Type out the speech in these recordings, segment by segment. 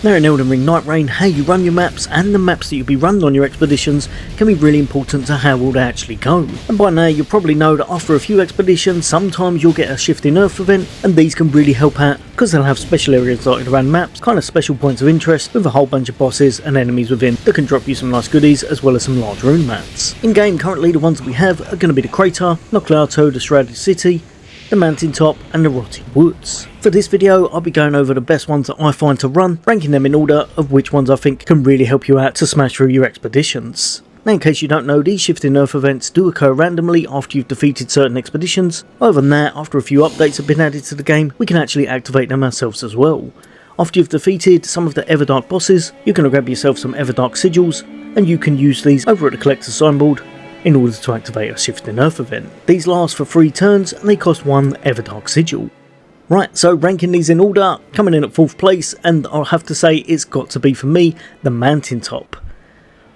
Now in Elden Ring Nightreign, how you run your maps and the maps that you'll be running on your expeditions can be really important to how will they actually go. And by now you'll probably know that after a few expeditions, sometimes you'll get a shifting earth event, and these can really help out because they'll have special areas dotted around maps, kind of special points of interest with a whole bunch of bosses and enemies within that can drop you some nice goodies as well as some large rune mats. In game currently the ones that we have are going to be the crater, Noklateo, the Shrouded city, the mountaintop and the rotting woods. For this video I'll be going over the best ones that I find to run, ranking them in order of which ones I think can really help you out to smash through your expeditions. Now in case you don't know, these shifting earth events do occur randomly after you've defeated certain expeditions. Other than that, after a few updates have been added to the game, we can actually activate them ourselves as well. After you've defeated some of the Everdark bosses, you're going to grab yourself some Everdark sigils, and you can use these over at the collector's signboard in order to activate a shifting earth event. These last for 3 turns and they cost 1 Everdark sigil. Right, so ranking these in order, coming in at 4th place, and I'll have to say it's got to be for me, the Mountaintop.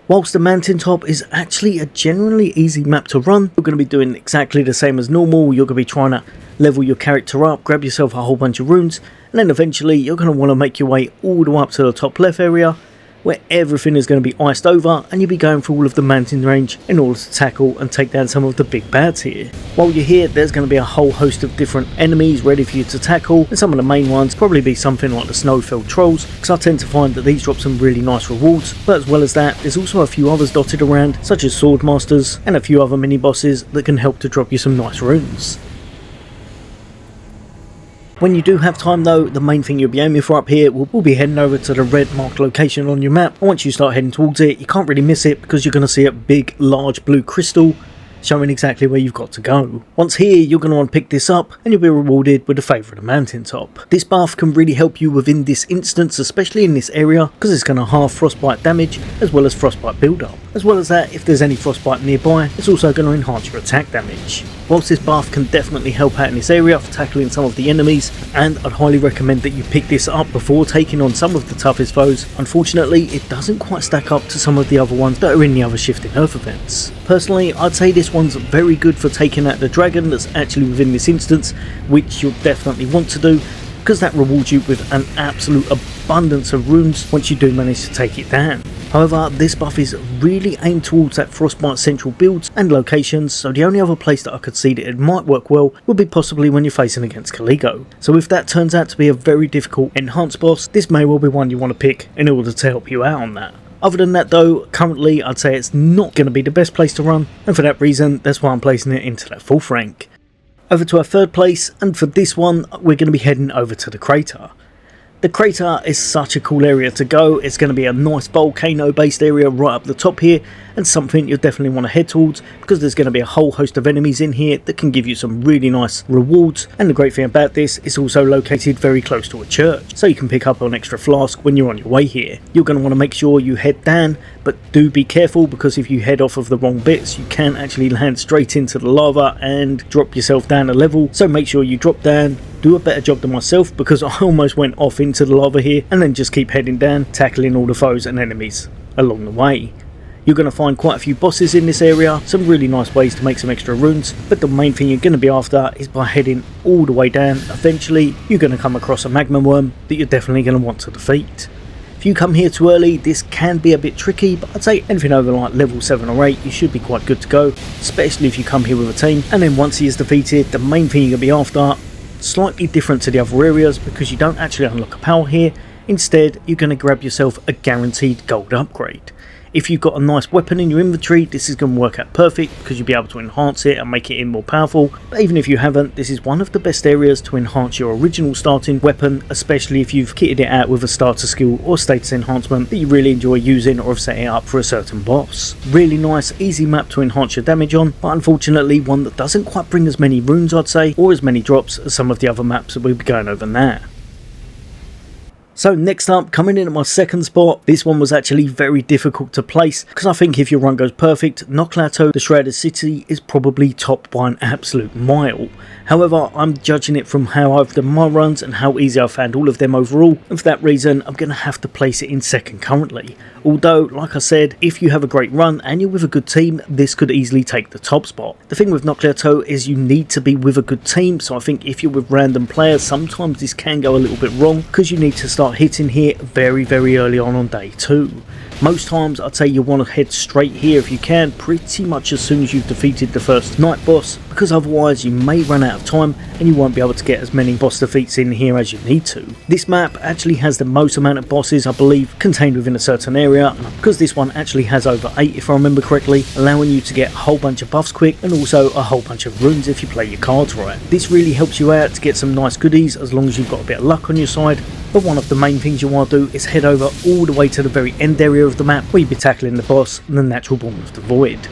Whilst the Mountaintop is actually a generally easy map to run, you're going to be doing exactly the same as normal. You're going to be trying to level your character up, grab yourself a whole bunch of runes, and then eventually you're going to want to make your way all the way up to the top left area, where everything is going to be iced over and you'll be going through all of the mountain range in order to tackle and take down some of the big bads here. While you're here, there's going to be a whole host of different enemies ready for you to tackle, and some of the main ones probably be something like the snow-filled trolls, because I tend to find that these drop some really nice rewards. But as well as that, there's also a few others dotted around, such as sword masters and a few other mini bosses that can help to drop you some nice runes. When you do have time though, the main thing you'll be aiming for up here will be heading over to the red marked location on your map. And once you start heading towards it, you can't really miss it because you're going to see a big large blue crystal showing exactly where you've got to go. Once here, you're going to want to pick this up and you'll be rewarded with a favour of the mountaintop. This buff can really help you within this instance, especially in this area, because it's going to halve frostbite damage as well as frostbite build up. As well as that, if there's any frostbite nearby, it's also going to enhance your attack damage. Whilst this buff can definitely help out in this area for tackling some of the enemies, and I'd highly recommend that you pick this up before taking on some of the toughest foes, unfortunately it doesn't quite stack up to some of the other ones that are in the other shifting earth events. Personally, I'd say this one's very good for taking out the dragon that's actually within this instance, which you'll definitely want to do, because that rewards you with an absolute abundance of runes once you do manage to take it down. However, this buff is really aimed towards that frostbite central builds and locations, so the only other place that I could see that it might work well would be possibly when you're facing against Caligo. So if that turns out to be a very difficult enhanced boss, this may well be one you want to pick in order to help you out on that. Other than that though, currently I'd say it's not going to be the best place to run, and for that reason that's why I'm placing it into that 4th rank. Over to our 3rd place, and for this one we're going to be heading over to the crater. The crater is such a cool area to go. It's going to be a nice volcano based area right up the top here, and something you'll definitely want to head towards because there's going to be a whole host of enemies in here that can give you some really nice rewards. And the great thing about this, it's also located very close to a church, so you can pick up an extra flask when you're on your way here. You're going to want to make sure you head down, but do be careful because if you head off of the wrong bits you can actually land straight into the lava and drop yourself down a level, so make sure you drop down. Do a better job than myself because I almost went off into the lava here, and then just keep heading down, tackling all the foes and enemies along the way. You're going to find quite a few bosses in this area, some really nice ways to make some extra runes, but the main thing you're going to be after is by heading all the way down. Eventually you're going to come across a magma worm that you're definitely going to want to defeat. If you come here too early, this can be a bit tricky, but I'd say anything over like level 7 or 8 you should be quite good to go, especially if you come here with a team. And then once he is defeated, the main thing you're going to be after, slightly different to the other areas because you don't actually unlock a power here. Instead you're going to grab yourself a guaranteed gold upgrade. If you've got a nice weapon in your inventory, this is going to work out perfect because you'll be able to enhance it and make it even more powerful. But even if you haven't, this is one of the best areas to enhance your original starting weapon, especially if you've kitted it out with a starter skill or status enhancement that you really enjoy using or have set it up for a certain boss. Really nice, easy map to enhance your damage on, but unfortunately one that doesn't quite bring as many runes I'd say, or as many drops as some of the other maps that we'll be going over now. So next up, coming in at my 2nd spot, this one was actually very difficult to place because I think if your run goes perfect, Noklateo, the Shrouded city, is probably top by an absolute mile. However, I'm judging it from how I've done my runs and how easy I found all of them overall, and for that reason I'm going to have to place it in 2nd currently. Although, like I said, if you have a great run and you're with a good team, this could easily take the top spot. The thing with Noklateo is you need to be with a good team, so I think if you're with random players, sometimes this can go a little bit wrong because you need to start start hitting here very early on day 2. Most times I'd say you want to head straight here if you can, pretty much as soon as you've defeated the first night boss, because otherwise you may run out of time and you won't be able to get as many boss defeats in here as you need to. This map actually has the most amount of bosses, I believe, contained within a certain area, because this one actually has over 8 if I remember correctly, allowing you to get a whole bunch of buffs quick and also a whole bunch of runes if you play your cards right. This really helps you out to get some nice goodies as long as you've got a bit of luck on your side. But one of the main things you want to do is head over all the way to the very end area of the map where you'll be tackling the boss, the natural born of the void.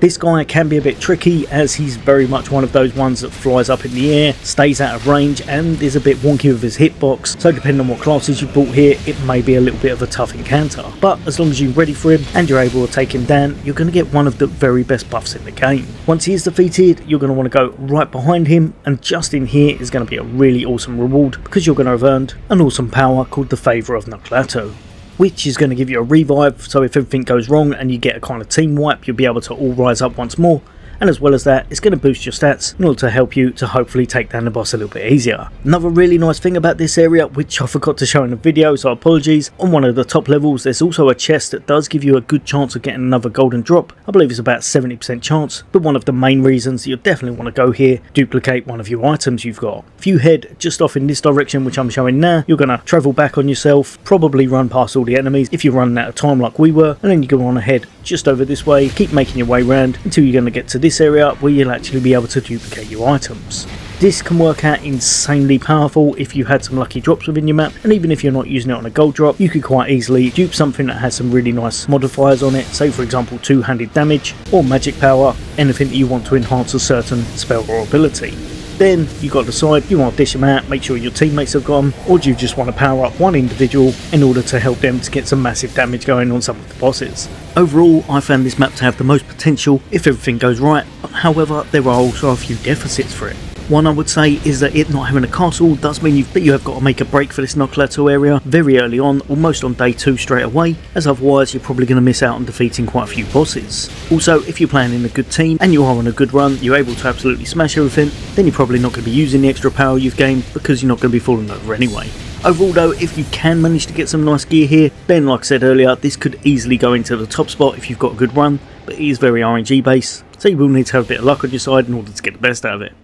This guy can be a bit tricky as he's very much one of those ones that flies up in the air, stays out of range and is a bit wonky with his hitbox, so depending on what classes you bought here it may be a little bit of a tough encounter. But as long as you're ready for him and you're able to take him down, you're going to get one of the very best buffs in the game. Once he is defeated, you're going to want to go right behind him, and just in here is going to be a really awesome reward because you're going to have earned an awesome power called the Favour of Noklateo, which is going to give you a revive, so if everything goes wrong and you get a kind of team wipe, you'll be able to all rise up once more. And as well as that, it's going to boost your stats in order to help you to hopefully take down the boss a little bit easier. Another really nice thing about this area, which I forgot to show in the video, so apologies, on one of the top levels there's also a chest that does give you a good chance of getting another golden drop. I believe it's about 70% chance, but one of the main reasons that you'll definitely want to go here, duplicate one of your items you've got. If you head just off in this direction, which I'm showing now, you're going to travel back on yourself, probably run past all the enemies if you're running out of time like we were, and then you're going to want to head just over this way, keep making your way around until you're going to get to this area where you'll actually be able to duplicate your items. This can work out insanely powerful if you had some lucky drops within your map, and even if you're not using it on a gold drop, you could quite easily dupe something that has some really nice modifiers on it, say for example two-handed damage or magic power, anything that you want to enhance a certain spell or ability. Then you've got to decide, you want to dish them out, make sure your teammates have got them, or do you just want to power up one individual in order to help them to get some massive damage going on some of the bosses. Overall, I found this map to have the most potential if everything goes right, but however there are also a few deficits for it. One I would say is that it not having a castle does mean that you have got to make a break for this Noklateo area very early on, almost on day 2 straight away, as otherwise you're probably going to miss out on defeating quite a few bosses. Also, if you're playing in a good team and you are on a good run, you're able to absolutely smash everything, then you're probably not going to be using the extra power you've gained because you're not going to be falling over anyway. Overall though, if you can manage to get some nice gear here, then like I said earlier, this could easily go into the top spot if you've got a good run, but it is very RNG based, so you will need to have a bit of luck on your side in order to get the best out of it.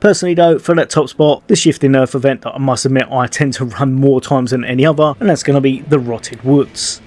Personally though, for that top spot, the Shifting Earth event that I must admit I tend to run more times than any other, and that's going to be the Rotted Woods.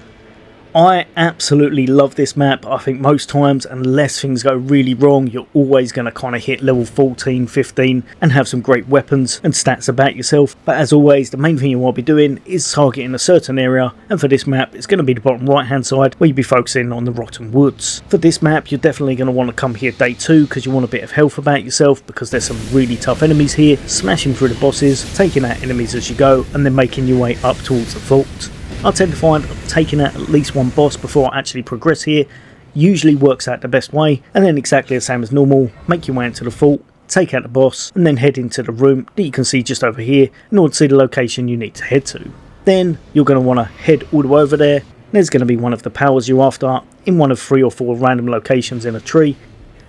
I absolutely love this map. I think most times, unless things go really wrong, you're always going to kind of hit level 14, 15 and have some great weapons and stats about yourself. But as always, the main thing you want to be doing is targeting a certain area, and for this map it's going to be the bottom right hand side where you'll be focusing on the Rotten Woods. For this map you're definitely going to want to come here day 2 because you want a bit of health about yourself, because there's some really tough enemies here, smashing through the bosses, taking out enemies as you go and then making your way up towards the vault. I tend to find taking out at least one boss before I actually progress here usually works out the best way, and then exactly the same as normal, make your way into the vault, take out the boss and then head into the room that you can see just over here in order to see the location you need to head to. Then you're going to want to head all the way over there. There's going to be one of the powers you're after in one of 3 or 4 random locations in a tree,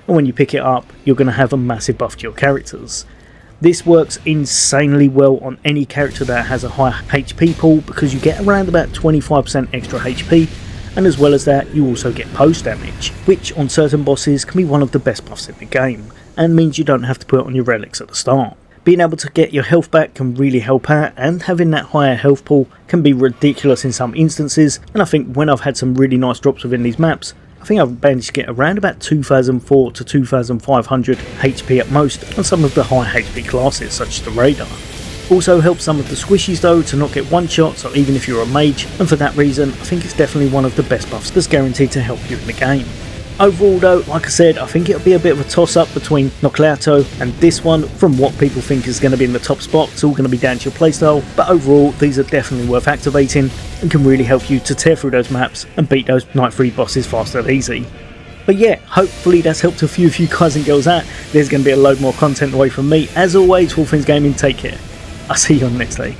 and when you pick it up you're going to have a massive buff to your characters. This works insanely well on any character that has a high HP pool because you get around about 25% extra HP, and as well as that you also get post damage, which on certain bosses can be one of the best buffs in the game and means you don't have to put it on your relics at the start. Being able to get your health back can really help out, and having that higher health pool can be ridiculous in some instances, and I think when I've had some really nice drops within these maps, I think I've managed to get around about 2004 to 2500 HP at most on some of the high HP classes such as the Raider. Also helps some of the squishies though to not get one shots, or even if you're a mage, and for that reason I think it's definitely one of the best buffs that's guaranteed to help you in the game. Overall though, like I said, I think it'll be a bit of a toss up between Noklateo and this one. From what people think is going to be in the top spot, it's all going to be down to your playstyle, but overall these are definitely worth activating and can really help you to tear through those maps and beat those Night 3 bosses fast and easy. But yeah, hopefully that's helped a few of you guys and girls out. There's going to be a load more content away from me. As always, All Things Gaming, take care. I'll see you on the next day.